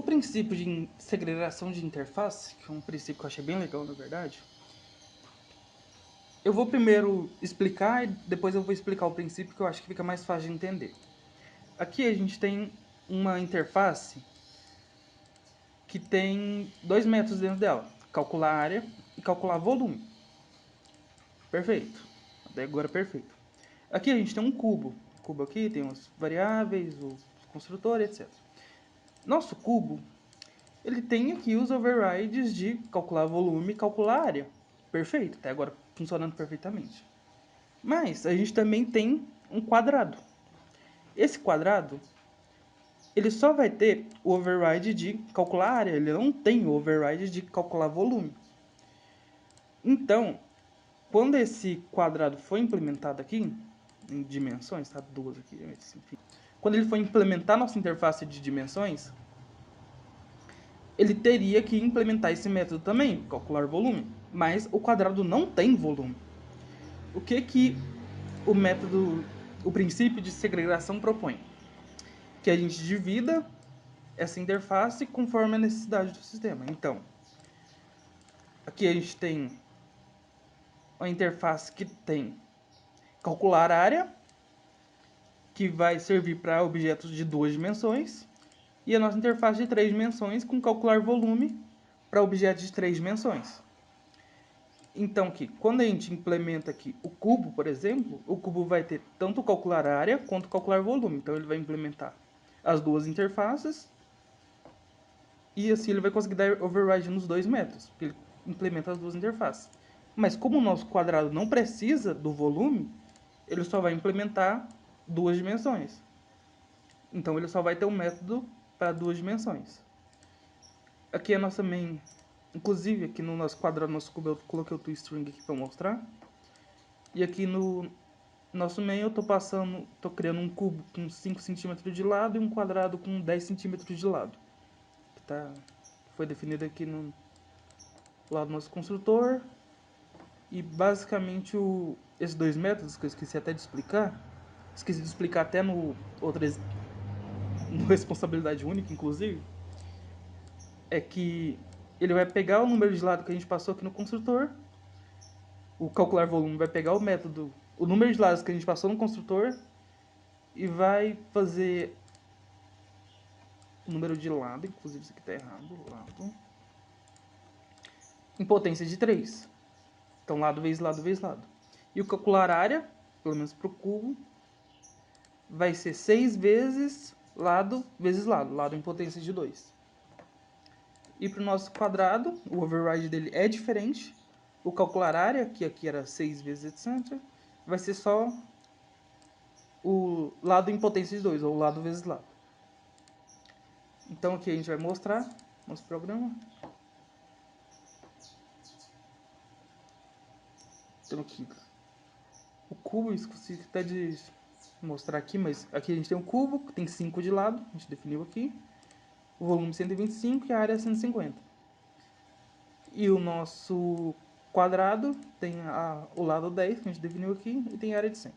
princípio de segregação de interface, que é um princípio que eu achei bem legal, na verdade, eu vou primeiro explicar e depois eu vou explicar o princípio, que eu acho que fica mais fácil de entender. Aqui a gente tem uma interface que tem dois métodos dentro dela: calcular área e calcular volume. Perfeito. Até agora perfeito. Aqui a gente tem um cubo. O cubo aqui tem as variáveis, o construtor, etc. Nosso cubo, ele tem aqui os overrides de calcular volume e calcular área. Perfeito, até agora funcionando perfeitamente. Mas a gente também tem um quadrado. Esse quadrado, ele só vai ter o override de calcular área, ele não tem o override de calcular volume. Então, quando esse quadrado foi implementado aqui, em dimensões, tá? Duas aqui, enfim. Quando ele for implementar nossa interface de dimensões, ele teria que implementar esse método também, calcular volume. Mas o quadrado não tem volume. O que o método, o princípio de segregação propõe? Que a gente divida essa interface conforme a necessidade do sistema. Então, aqui a gente tem uma interface que tem calcular área, que vai servir para objetos de 2 dimensões, e a nossa interface de 3 dimensões com calcular volume para objetos de 3 dimensões. Então, aqui, quando a gente implementa aqui o cubo, por exemplo, o cubo vai ter tanto calcular área quanto calcular volume. Então, ele vai implementar as duas interfaces e assim ele vai conseguir dar override nos dois métodos, porque ele implementa as duas interfaces. Mas como o nosso quadrado não precisa do volume, ele só vai implementar duas dimensões. Então, ele só vai ter um método para duas dimensões. Aqui é a nossa main. Inclusive, aqui no nosso quadrado, nosso cubo, eu coloquei o toString aqui para mostrar. E aqui no nosso main eu tô criando um cubo com 5 centímetros de lado e um quadrado com 10 centímetros de lado. Que foi definido aqui no lado do nosso construtor. E basicamente esses dois métodos, que eu esqueci até de explicar, até no responsabilidade única, inclusive, é que ele vai pegar o número de lado que a gente passou aqui no construtor, o calcular volume vai pegar o número de lados que a gente passou no construtor e vai fazer o número de lado, inclusive isso aqui está errado, lado, em potência de 3. Então lado vezes lado vezes lado. E o calcular área, pelo menos para o cubo, vai ser 6 vezes lado lado em potência de 2. E para o nosso quadrado, o override dele é diferente. O calcular área, que aqui era 6 vezes etc., vai ser só o lado em potência de 2, ou lado vezes lado. Então aqui a gente vai mostrar nosso programa. Então aqui, o cubo, esqueci até de mostrar aqui, mas aqui a gente tem um cubo, que tem 5 de lado, a gente definiu aqui. O volume 125 e a área 150. E o nosso quadrado tem o lado 10, que a gente definiu aqui, e tem a área de 100.